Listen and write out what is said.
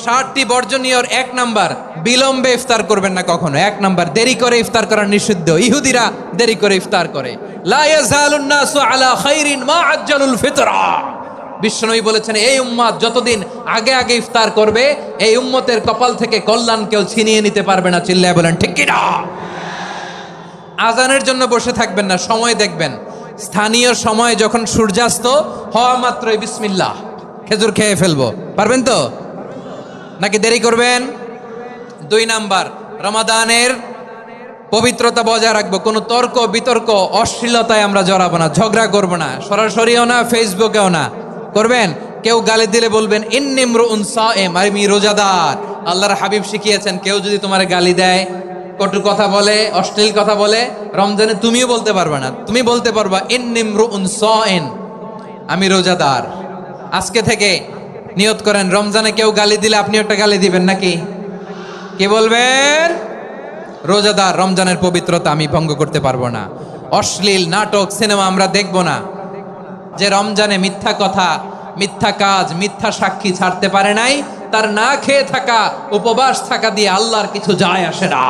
60টি বর্জনীয়র 1 number, বিলম্বে ইফতার করবেন না কখনো। 1 নাম্বার, দেরি করে ইফতার করা নিষিদ্ধ। ইহুদিরা দেরি করে ইফতার করে। লা ইয়াজালুন নাসু আলা খাইরিন মা আজ্জালুল ফিতরা। বিশ্বনবী বলেছেন, এই উম্মত যতদিন আগে আগে ইফতার করবে, এই উম্মতের কপাল থেকে কল্যাণ কেউ ছিনিয়ে নিতে পারবে না। চিল্লায় বলেন ঠিক কি না? আজানের জন্য বসে থাকবেন না, সময় দেখবেন। স্থানীয় সময় যখন সূর্যাস্ত হওয়া মাত্রই বিসমিল্লাহ, খেজুর খেয়ে ফেলবো। পারবেন তো নাকি দেরি করবেন? 2 নাম্বার, রমাদানের পবিত্রতা বজায় রাখবো। কোনো তর্ক বিতর্ক অশ্লীলতায় আমরা জড়াবো না, ঝগড়া করবো না, সরাসরিও না, ফেসবুকেও না। করবেন কেউ গালি দিলে বলবেন ইন্নিমরুউন সায়েম, আমি রোজাদার। আল্লাহর হাবিব শিখিয়েছেন, কেউ যদি তোমার গালি দেয়, কটু কথা বলে, অশ্লীল কথা বলে, রমজানে তুমিও বলতে পারবে না। তুমি বলতে পারবা ইন্নিমরুউন সায়েম, আমি রোজাদার। আজকে থেকে নিয়ত করেন, রমজানে কেউ গালি দিলে আপনি একটা গালি দিবেন নাকি? কি বলবেন? রোজাদার, রমজানের পবিত্রতা আমি ভঙ্গ করতে পারবো না। অশ্লীল নাটক সিনেমা আমরা দেখব না। যে রমজানে মিথ্যা কথা, মিথ্যা কাজ, মিথ্যা সাক্ষী ছাড়তে পারে নাই, তার না খেয়ে থাকা, উপবাস থাকা দিয়ে আল্লাহর কিছু যায় আসে না।